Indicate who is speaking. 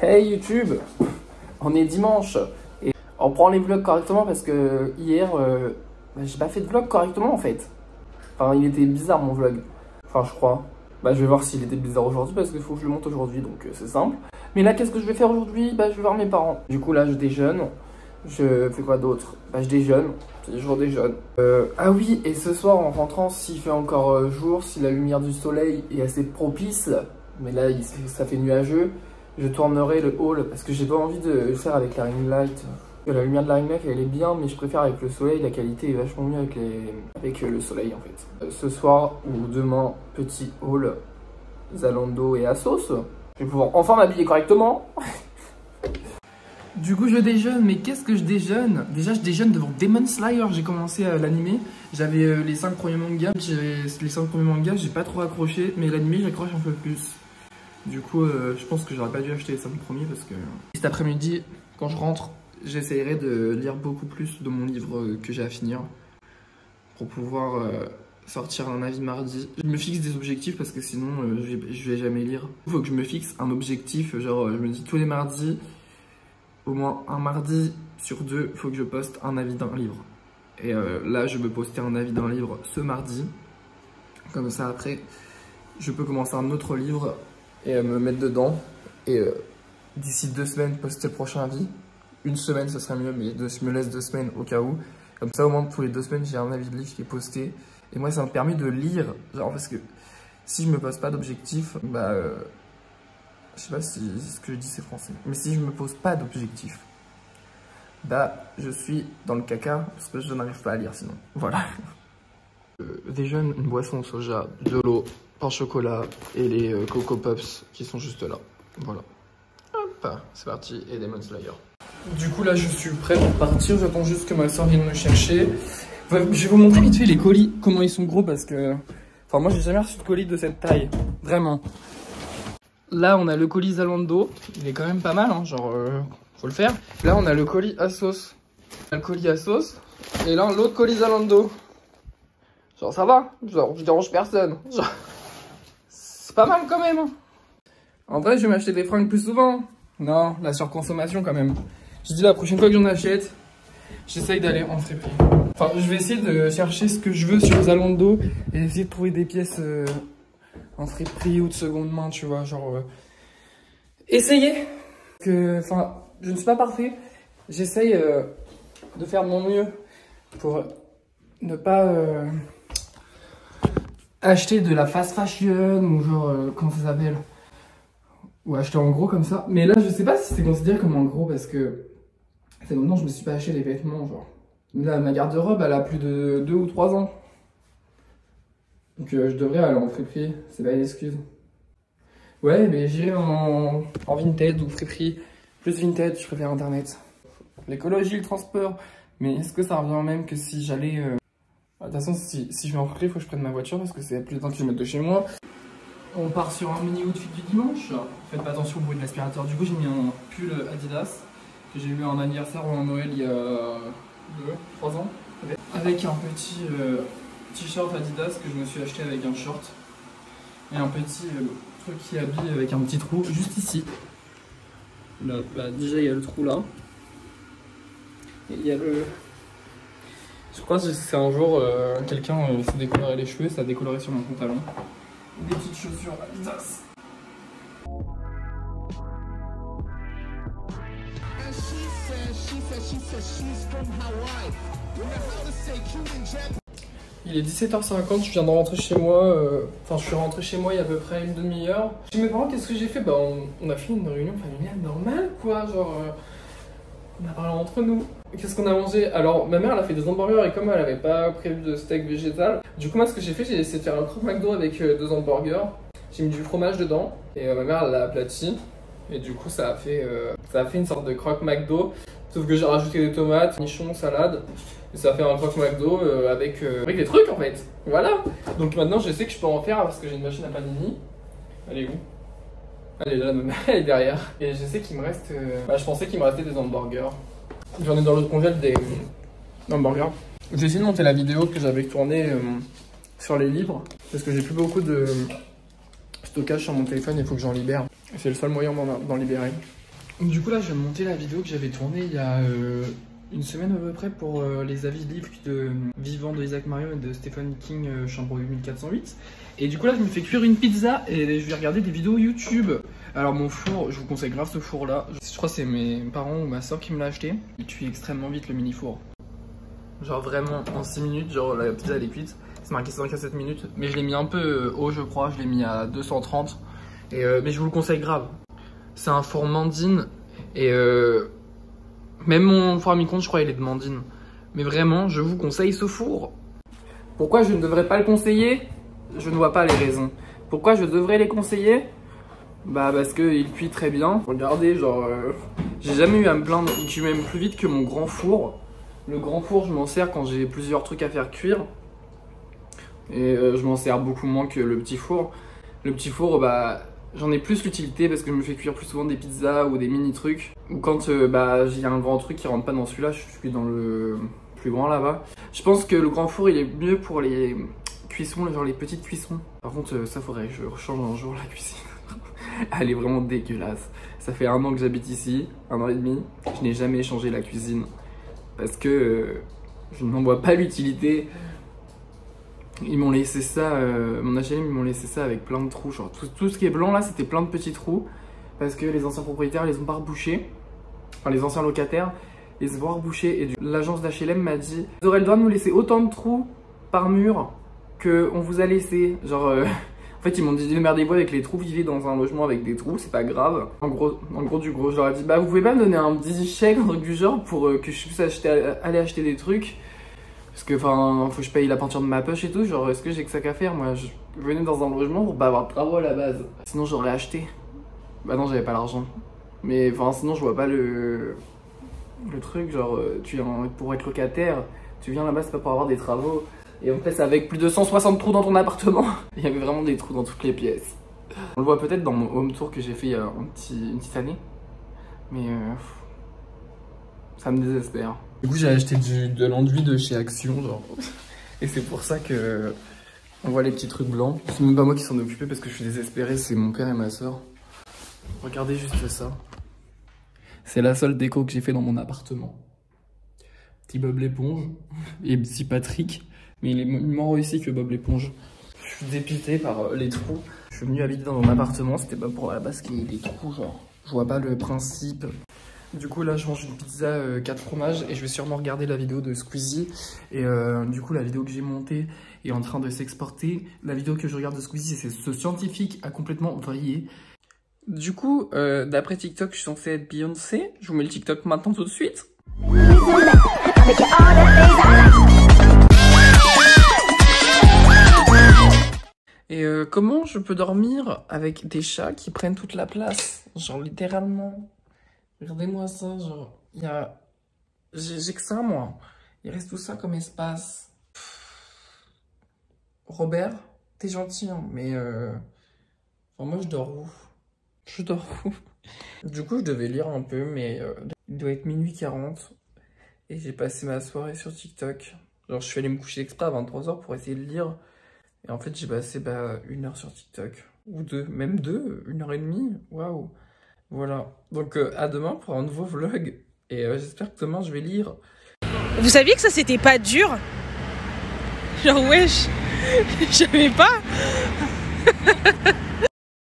Speaker 1: Hey YouTube, on est dimanche et on prend les vlogs correctement parce que hier, j'ai pas fait de vlog correctement en fait. Enfin, il était bizarre mon vlog. Enfin, je crois. Je vais voir s'il était bizarre aujourd'hui parce qu'il faut que je le monte aujourd'hui, donc c'est simple. Mais là, qu'est-ce que je vais faire aujourd'hui? Je vais voir mes parents. Du coup, là, je déjeune. Je fais quoi d'autre? Je déjeune. Je redéjeune. Ah oui, et ce soir, en rentrant, s'il fait encore jour, si la lumière du soleil est assez propice, mais là, ça fait nuageux, je tournerai le hall parce que j'ai pas envie de le faire avec la ring light. La lumière de la ring light, elle est bien, mais je préfère avec le soleil. La qualité est vachement mieux avec le soleil en fait. Ce soir ou demain, petit haul Zalando et Asos. Je vais pouvoir enfin m'habiller correctement. Du coup, je déjeune, mais qu'est-ce que je déjeune? Déjà, je déjeune devant Demon Slayer. J'ai commencé à l'animer. J'avais les 5 premiers mangas. J'ai pas trop accroché, mais l'animé, j'accroche un peu plus. Du coup, je pense que j'aurais pas dû acheter les 5 premiers parce que cet après-midi, quand je rentre, j'essaierai de lire beaucoup plus de mon livre que j'ai à finir pour pouvoir sortir un avis mardi. Je me fixe des objectifs parce que sinon, je vais jamais lire. Il faut que je me fixe un objectif, genre je me dis tous les mardis, au moins un mardi sur deux, il faut que je poste un avis d'un livre. Et là, je veux poster un avis d'un livre ce mardi. Comme ça, après, je peux commencer un autre livre et me mettre dedans. Et d'ici 2 semaines, poster le prochain avis. Une semaine, ce serait mieux, mais je me laisse 2 semaines au cas où. Comme ça, au moins, tous les 2 semaines, j'ai un avis de livre qui est posté. Et moi, ça me permet de lire. Genre, parce que si je me pose pas d'objectif, je sais pas si ce que je dis c'est français, mais si je me pose pas d'objectif, je suis dans le caca parce que je n'arrive pas à lire sinon. Voilà. Déjeune, une boisson au soja, de l'eau, pain au chocolat et les Coco Pops qui sont juste là. Voilà. Hop, c'est parti, et Demon Slayer. Du coup là je suis prêt pour partir, j'attends juste que ma soeur vienne me chercher. Je vais vous montrer vite fait les colis, comment ils sont gros parce que... Enfin moi j'ai jamais reçu de colis de cette taille, vraiment. Là, on a le colis Zalando. Il est quand même pas mal, hein, genre, faut le faire. Là, on a le colis Asos. On a le colis Asos. Et là, l'autre colis Zalando. Genre, ça va. Genre, je dérange personne. Genre, c'est pas mal quand même. Hein. En vrai, je vais m'acheter des fringues plus souvent. Non, la surconsommation quand même. Je dis la prochaine fois que j'en achète, j'essaye d'aller en friperie. Enfin, je vais essayer de chercher ce que je veux sur Zalando et essayer de trouver des pièces... en friperie ou de seconde main, tu vois, genre... Essayer enfin, je ne suis pas parfait. J'essaye de faire de mon mieux pour ne pas acheter de la fast fashion ou genre, comment ça s'appelle? Ou acheter en gros comme ça. Mais là, je sais pas si c'est considéré comme en gros parce que c'est maintenant je me suis pas acheté des vêtements, genre. Là, ma garde-robe, elle a plus de 2 ou 3 ans. Donc je devrais aller en friperie, c'est pas une excuse. Ouais, mais j'irai en vintage ou friperie. Plus vintage, je préfère internet. L'écologie, le transport. Mais est-ce que ça revient même que si j'allais... De toute façon, si je vais en friperie, il faut que je prenne ma voiture parce que c'est plus de 20 km de chez moi. On part sur un mini outfit du dimanche. Faites pas attention au bruit de l'aspirateur. Du coup, j'ai mis un pull Adidas que j'ai eu en anniversaire ou en Noël il y a 3 ans. Avec un petit... t-shirt Adidas que je me suis acheté avec un short et un petit truc qui habille avec un petit trou juste ici. Là, déjà il y a le trou là et il y a le... Je crois que c'est un jour quelqu'un s'est décoloré les cheveux, ça a décoloré sur mon pantalon. Des petites chaussures Adidas. Il est 17h50, je viens de rentrer chez moi, enfin je suis rentré chez moi il y a à peu près une demi-heure. Chez mes parents, qu'est-ce que j'ai fait? On a fait une réunion familiale normale quoi, genre on a parlé entre nous. Qu'est-ce qu'on a mangé? Alors ma mère elle a fait des hamburgers et comme elle avait pas prévu de steak végétal, du coup moi ce que j'ai fait, j'ai essayé de faire un croque McDo avec 2 hamburgers. J'ai mis du fromage dedans et ma mère elle l'a aplati et du coup ça a fait une sorte de croque McDo. Sauf que j'ai rajouté des tomates, nichons, salade. Et ça fait un croque McDo avec des trucs en fait. Voilà. Donc maintenant je sais que je peux en faire parce que j'ai une machine à panini. Elle est où? Elle est là, elle est derrière. Et je sais qu'il me reste... je pensais qu'il me restait des hamburgers. J'en ai dans l'autre congèle des hamburgers. J'ai essayé de monter la vidéo que j'avais tournée sur les livres. Parce que j'ai plus beaucoup de stockage sur mon téléphone, il faut que j'en libère. C'est le seul moyen d'en libérer. Du coup là je viens de monter la vidéo que j'avais tournée il y a une semaine à peu près pour les avis de livres de Vivant de Isaac Marion et de Stephen King, chambre 8408. Et du coup là je me fais cuire une pizza et je vais regarder des vidéos YouTube. Alors mon four, je vous conseille grave ce four là. Je crois que c'est mes parents ou ma soeur qui me l'a acheté. Il cuit extrêmement vite le mini four. Genre vraiment en 6 minutes, genre la pizza elle est cuite. C'est marqué 5 à 7 minutes. Mais je l'ai mis un peu haut je crois, je l'ai mis à 230. Mais je vous le conseille grave. C'est un four Mandine et même mon four à micro-ondes je crois il est de Mandine. Mais vraiment je vous conseille ce four. Pourquoi je ne devrais pas le conseiller? Je ne vois pas les raisons. Pourquoi je devrais les conseiller? Bah parce qu'il cuit très bien. Regardez genre j'ai jamais eu à me plaindre. Il cuit même plus vite que mon grand four. Le grand four je m'en sers quand j'ai plusieurs trucs à faire cuire. Et je m'en sers beaucoup moins que le petit four. Le petit four bah j'en ai plus l'utilité parce que je me fais cuire plus souvent des pizzas ou des mini trucs. Ou quand bah il y a un grand truc qui rentre pas dans celui-là, je suis dans le plus grand là-bas. Je pense que le grand four il est mieux pour les cuissons, genre les petites cuissons. Par contre ça faudrait que je change un jour la cuisine. Elle est vraiment dégueulasse. Ça fait 1 an que j'habite ici, 1 an et demi. Je n'ai jamais changé la cuisine parce que je n'en vois pas l'utilité. Ils m'ont laissé ça, mon HLM, ils m'ont laissé ça avec plein de trous. Genre tout ce qui est blanc là, c'était plein de petits trous. Parce que les anciens propriétaires les ont pas rebouchés. Enfin, les anciens locataires les ont rebouchés. Et l'agence d'HLM m'a dit: vous aurez le droit de nous laisser autant de trous par mur qu'on vous a laissé. Genre, en fait, ils m'ont dit: démerdez-vous avec les trous, vivez dans un logement avec des trous, c'est pas grave. En gros, je leur ai dit: bah, vous pouvez pas me donner un petit chèque, un truc du genre, pour que je puisse aller acheter des trucs. Parce que, enfin, faut que je paye la peinture de ma poche et tout. Genre, est-ce que j'ai que ça qu'à faire? Moi, je venais dans un logement pour pas avoir de travaux à la base. Sinon, j'aurais acheté. Bah non, j'avais pas l'argent. Mais, enfin, sinon, je vois pas le truc. Genre, tu viens pour être locataire, tu viens là-bas, c'est pas pour avoir des travaux. Et en fait, c'est avec plus de 160 trous dans ton appartement. Il y avait vraiment des trous dans toutes les pièces. On le voit peut-être dans mon home tour que j'ai fait il y a une petite année. Mais, ça me désespère. Du coup j'ai acheté de l'enduit de chez Action genre. Et c'est pour ça que on voit les petits trucs blancs. C'est même pas moi qui s'en occupé parce que je suis désespéré, c'est mon père et ma soeur. Regardez juste ça. C'est la seule déco que j'ai fait dans mon appartement. Petit Bob l'éponge et petit Patrick. Mais il est moins réussi que Bob l'éponge. Je suis dépité par les trous. Je suis venu habiter dans mon appartement, c'était pas pour la base qu'il y ait des trous genre. Je vois pas le principe. Du coup là je mange une pizza 4 fromages et je vais sûrement regarder la vidéo de Squeezie. Et du coup la vidéo que j'ai montée est en train de s'exporter. La vidéo que je regarde de Squeezie, c'est ce scientifique a complètement vrillé. Du coup d'après TikTok je suis censé être Beyoncé. Je vous mets le TikTok maintenant tout de suite. Et comment je peux dormir avec des chats qui prennent toute la place? Genre littéralement. Regardez-moi ça, genre, il y a... J'ai que ça, moi. Il reste tout ça comme espace. Robert, t'es gentil, hein, mais... Enfin, moi, je dors où? Je dors où? Du coup, je devais lire un peu, mais il doit être minuit 40. Et j'ai passé ma soirée sur TikTok. Genre, je suis allé me coucher exprès à 23 h pour essayer de lire. Et en fait, j'ai passé 1 heure sur TikTok. Ou 2, même 2, 1 heure et demie. Waouh! Voilà, donc à demain pour un nouveau vlog. Et j'espère que demain je vais lire.
Speaker 2: Vous saviez que ça c'était pas dur? Genre wesh, je savais pas.